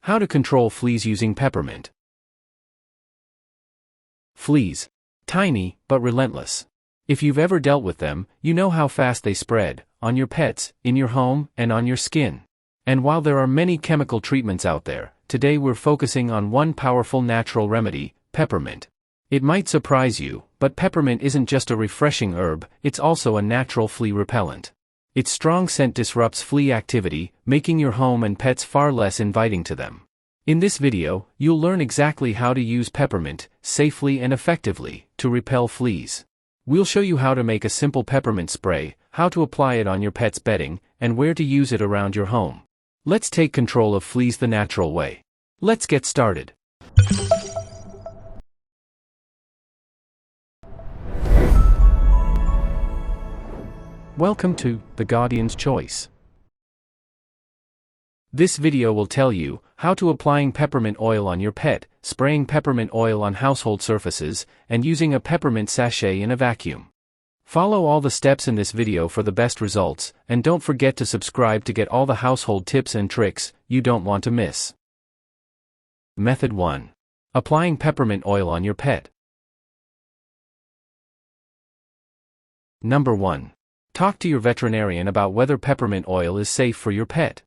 How to control fleas using peppermint. Fleas. Tiny, but relentless. If you've ever dealt with them, you know how fast they spread, on your pets, in your home, and on your skin. And while there are many chemical treatments out there, today we're focusing on one powerful natural remedy, peppermint. It might surprise you, but peppermint isn't just a refreshing herb, it's also a natural flea repellent. Its strong scent disrupts flea activity, making your home and pets far less inviting to them. In this video, you'll learn exactly how to use peppermint, safely and effectively, to repel fleas. We'll show you how to make a simple peppermint spray, how to apply it on your pet's bedding, and where to use it around your home. Let's take control of fleas the natural way. Let's get started. Welcome to The Guardian's Choice. This video will tell you how to applying peppermint oil on your pet, spraying peppermint oil on household surfaces, and using a peppermint sachet in a vacuum. Follow all the steps in this video for the best results, and don't forget to subscribe to get all the household tips and tricks you don't want to miss. Method 1. Applying peppermint oil on your pet. Number 1. Talk to your veterinarian about whether peppermint oil is safe for your pet.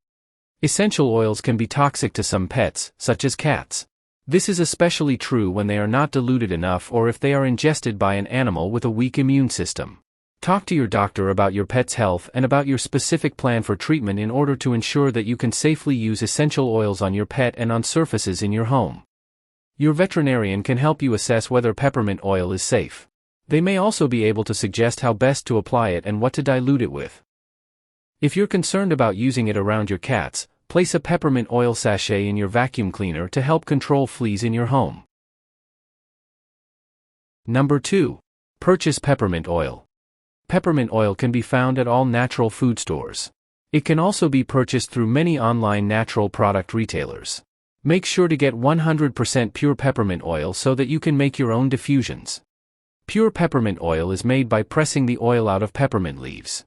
Essential oils can be toxic to some pets, such as cats. This is especially true when they are not diluted enough or if they are ingested by an animal with a weak immune system. Talk to your doctor about your pet's health and about your specific plan for treatment in order to ensure that you can safely use essential oils on your pet and on surfaces in your home. Your veterinarian can help you assess whether peppermint oil is safe. They may also be able to suggest how best to apply it and what to dilute it with. If you're concerned about using it around your cats, place a peppermint oil sachet in your vacuum cleaner to help control fleas in your home. Number 2. Purchase peppermint oil. Peppermint oil can be found at all natural food stores. It can also be purchased through many online natural product retailers. Make sure to get 100% pure peppermint oil so that you can make your own diffusions. Pure peppermint oil is made by pressing the oil out of peppermint leaves.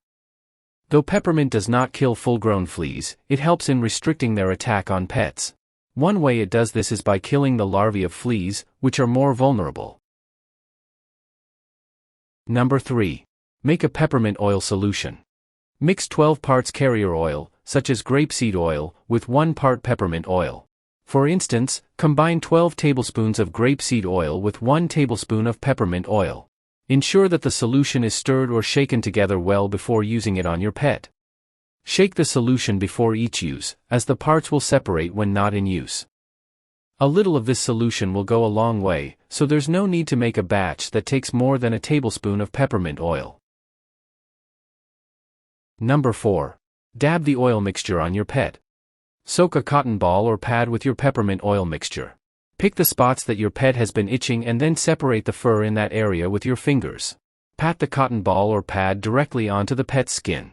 Though peppermint does not kill full-grown fleas, it helps in restricting their attack on pets. One way it does this is by killing the larvae of fleas, which are more vulnerable. Number 3. Make a peppermint oil solution. Mix 12 parts carrier oil, such as grapeseed oil, with 1 part peppermint oil. For instance, combine 12 tablespoons of grapeseed oil with 1 tablespoon of peppermint oil. Ensure that the solution is stirred or shaken together well before using it on your pet. Shake the solution before each use, as the parts will separate when not in use. A little of this solution will go a long way, so there's no need to make a batch that takes more than a tablespoon of peppermint oil. Number 4. Dab the oil mixture on your pet. Soak a cotton ball or pad with your peppermint oil mixture. Pick the spots that your pet has been itching and then separate the fur in that area with your fingers. Pat the cotton ball or pad directly onto the pet's skin.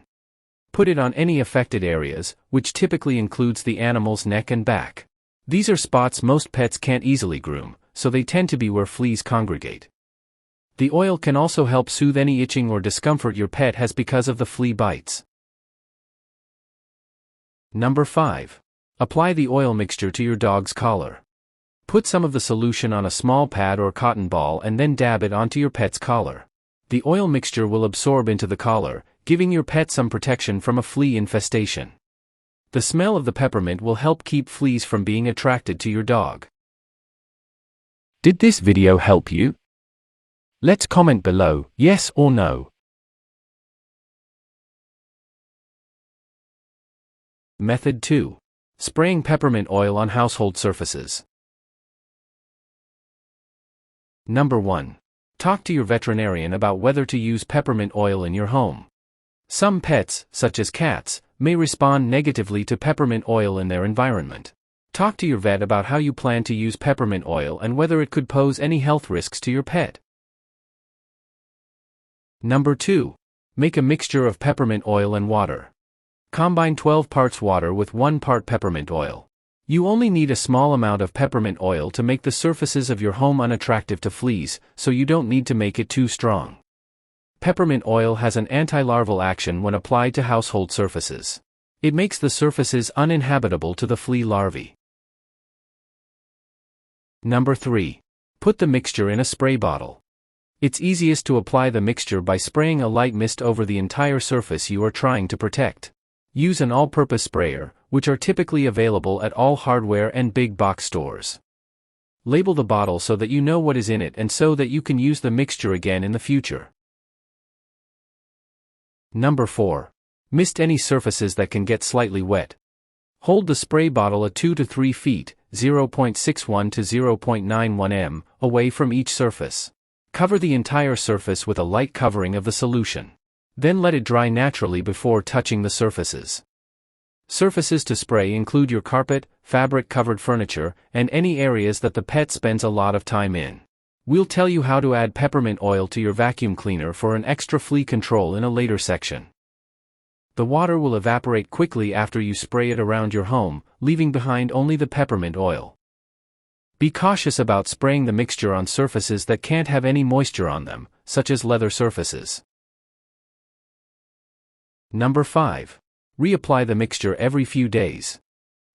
Put it on any affected areas, which typically includes the animal's neck and back. These are spots most pets can't easily groom, so they tend to be where fleas congregate. The oil can also help soothe any itching or discomfort your pet has because of the flea bites. Number 5. Apply the oil mixture to your dog's collar. Put some of the solution on a small pad or cotton ball and then dab it onto your pet's collar. The oil mixture will absorb into the collar, giving your pet some protection from a flea infestation. The smell of the peppermint will help keep fleas from being attracted to your dog. Did this video help you? Let's comment below, yes or no. Method 2. Spraying peppermint oil on household surfaces. Number 1. Talk to your veterinarian about whether to use peppermint oil in your home. Some pets, such as cats, may respond negatively to peppermint oil in their environment. Talk to your vet about how you plan to use peppermint oil and whether it could pose any health risks to your pet. Number 2. Make a mixture of peppermint oil and water. Combine 12 parts water with 1 part peppermint oil. You only need a small amount of peppermint oil to make the surfaces of your home unattractive to fleas, so you don't need to make it too strong. Peppermint oil has an anti-larval action when applied to household surfaces. It makes the surfaces uninhabitable to the flea larvae. Number 3. Put the mixture in a spray bottle. It's easiest to apply the mixture by spraying a light mist over the entire surface you are trying to protect. Use an all-purpose sprayer, which are typically available at all hardware and big box stores. Label the bottle so that you know what is in it and so that you can use the mixture again in the future. Number 4. Mist any surfaces that can get slightly wet. Hold the spray bottle at 2 to 3 feet, 0.61 to 0.91 m, away from each surface. Cover the entire surface with a light covering of the solution. Then let it dry naturally before touching the surfaces. Surfaces to spray include your carpet, fabric-covered furniture, and any areas that the pet spends a lot of time in. We'll tell you how to add peppermint oil to your vacuum cleaner for an extra flea control in a later section. The water will evaporate quickly after you spray it around your home, leaving behind only the peppermint oil. Be cautious about spraying the mixture on surfaces that can't have any moisture on them, such as leather surfaces. Number 5. Reapply the mixture every few days.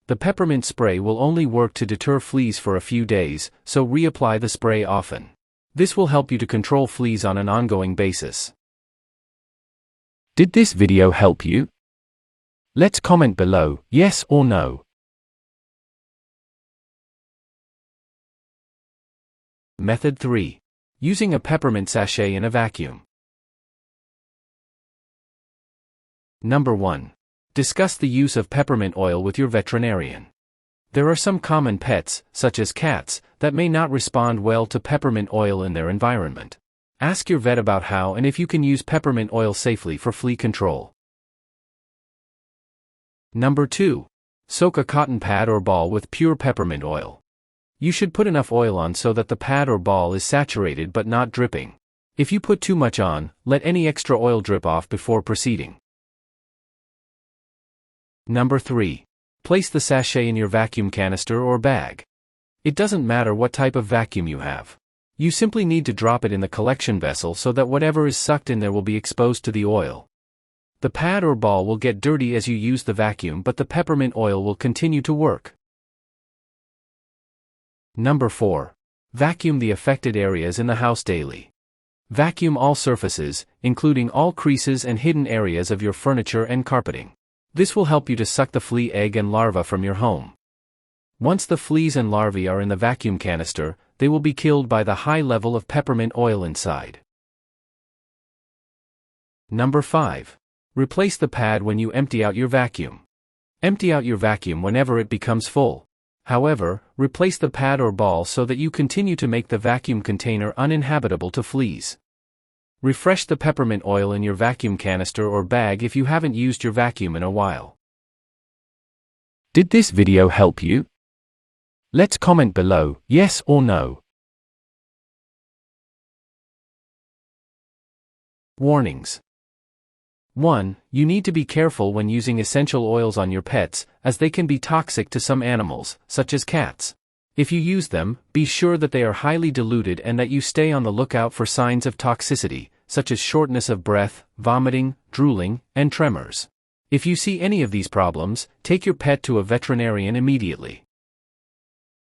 The peppermint spray will only work to deter fleas for a few days, so reapply the spray often. This will help you to control fleas on an ongoing basis. Did this video help you? Let's comment below, yes or no. Method 3. Using a peppermint sachet in a vacuum. Number 1. Discuss the use of peppermint oil with your veterinarian. There are some common pets, such as cats, that may not respond well to peppermint oil in their environment. Ask your vet about how and if you can use peppermint oil safely for flea control. Number 2. Soak a cotton pad or ball with pure peppermint oil. You should put enough oil on so that the pad or ball is saturated but not dripping. If you put too much on, let any extra oil drip off before proceeding. Number 3. Place the sachet in your vacuum canister or bag. It doesn't matter what type of vacuum you have. You simply need to drop it in the collection vessel so that whatever is sucked in there will be exposed to the oil. The pad or ball will get dirty as you use the vacuum, but the peppermint oil will continue to work. Number 4. Vacuum the affected areas in the house daily. Vacuum all surfaces, including all creases and hidden areas of your furniture and carpeting. This will help you to suck the flea egg and larva from your home. Once the fleas and larvae are in the vacuum canister, they will be killed by the high level of peppermint oil inside. Number 5. Replace the pad when you empty out your vacuum. Empty out your vacuum whenever it becomes full. However, replace the pad or ball so that you continue to make the vacuum container uninhabitable to fleas. Refresh the peppermint oil in your vacuum canister or bag if you haven't used your vacuum in a while. Did this video help you? Let's comment below, yes or no. Warnings. 1. You need to be careful when using essential oils on your pets, as they can be toxic to some animals, such as cats. If you use them, be sure that they are highly diluted and that you stay on the lookout for signs of toxicity, such as shortness of breath, vomiting, drooling, and tremors. If you see any of these problems, take your pet to a veterinarian immediately.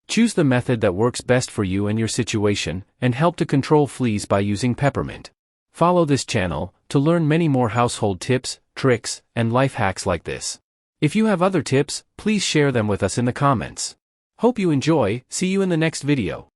Choose the method that works best for you and your situation, and help to control fleas by using peppermint. Follow this channel to learn many more household tips, tricks, and life hacks like this. If you have other tips, please share them with us in the comments. Hope you enjoy. See you in the next video.